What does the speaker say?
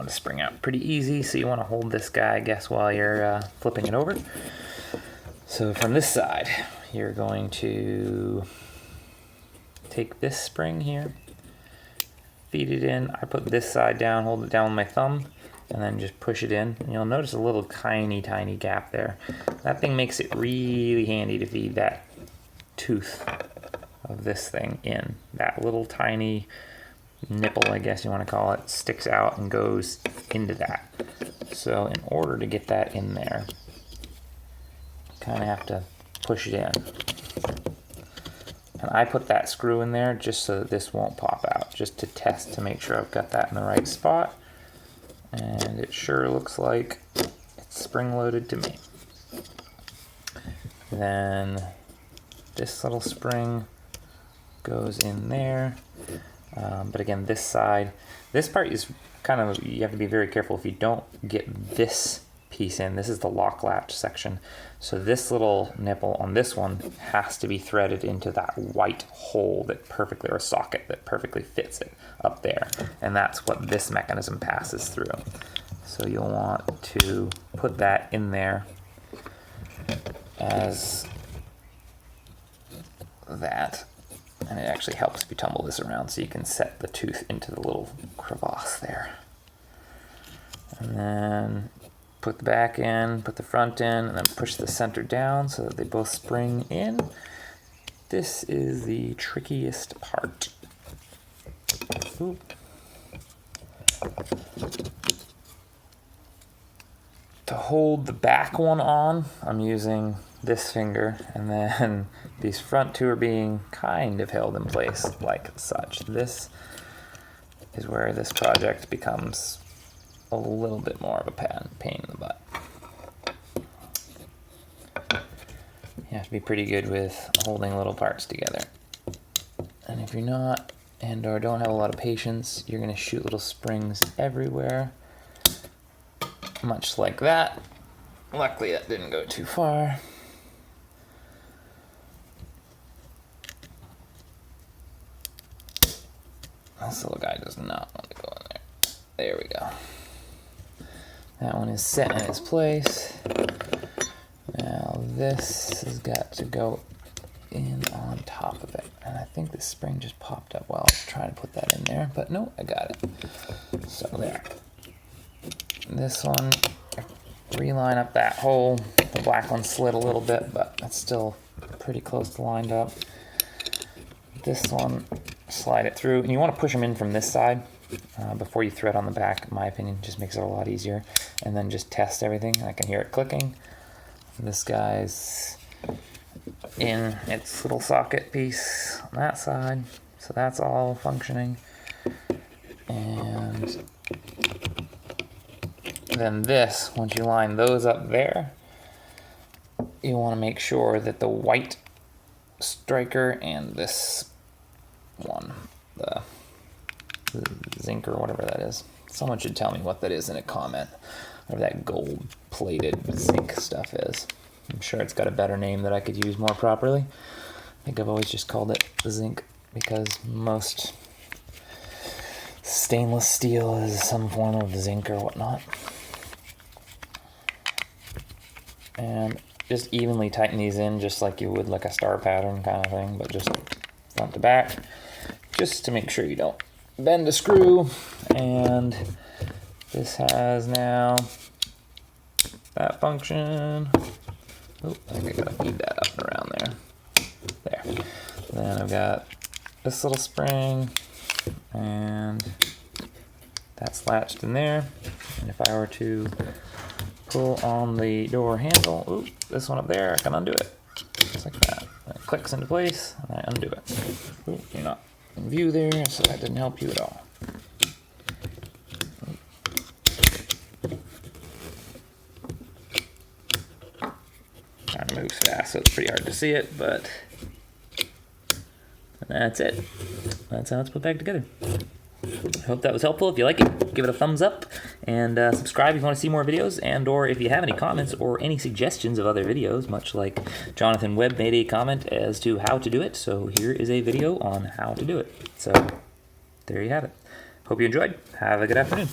want to spring out pretty easy, so you want to hold this guy, I guess, while you're flipping it over. So from this side, you're going to take this spring here, feed it in. I put this side down, hold it down with my thumb, and then just push it in. And you'll notice a little tiny gap there. That thing makes it really handy to feed that tooth of this thing in. That little tiny nipple, I guess you want to call it, sticks out and goes into that. So in order to get that in there, kind of have to push it in. And I put that screw in there just so that this won't pop out, just to test to make sure I've got that in the right spot. And it sure looks like it's spring-loaded to me. Then this little spring goes in there. But again, this side, this part is kind of, you have to be very careful if you don't get this piece in. This is the lock latch section. So this little nipple on this one has to be threaded into that white hole that perfectly, or socket that perfectly fits it up there. And that's what this mechanism passes through. So you'll want to put that in there as that. And it actually helps if you tumble this around so you can set the tooth into the little crevasse there. And then put the back in, put the front in, and then push the center down so that they both spring in. This is the trickiest part. Oop. To hold the back one on, I'm using this finger, and then these front two are being kind of held in place like such. This is where this project becomes a little bit more of a pain in the butt. You have to be pretty good with holding little parts together. And if you're not, and or don't have a lot of patience, you're gonna shoot little springs everywhere, much like that. Luckily that didn't go too far. This little guy does not want to go in there. There we go. That one is set in its place. Now this has got to go in on top of it. And I think this spring just popped up while I was trying to put that in there, but no, I got it. So there. This one, reline up that hole. The black one slid a little bit, but it's still pretty close to lined up. This one, slide it through, and you want to push them in from this side before you thread on the back. In my opinion, just makes it a lot easier. And then just test everything. I can hear it clicking. This guy's in its little socket piece on that side, so that's all functioning. And then this, once you line those up there, you want to make sure that the white striker and this one, the zinc or whatever that is. Someone should tell me what that is in a comment, or that gold plated zinc stuff is. I'm sure it's got a better name that I could use more properly. I think I've always just called it zinc because most stainless steel is some form of zinc or whatnot. And just evenly tighten these in just like you would like a star pattern kind of thing, but just front to back, just to make sure you don't bend a screw. And this has now that function. Oh, I think I gotta feed that up and around there. There. Then I've got this little spring, and that's latched in there. And if I were to pull on the door handle, ooh, this one up there, I can undo it. Just like that. And it clicks into place, and I undo it. Ooh, you're not in view there, so that didn't help you at all. Kind of moves fast, so it's pretty hard to see it, but that's it. That's how it's put back together. I hope that was helpful. If you like it, give it a thumbs up, and subscribe if you want to see more videos, and or if you have any comments or any suggestions of other videos, much like Jonathan Webb made a comment as to how to do it. So here is a video on how to do it. So there you have it. Hope you enjoyed. Have a good afternoon.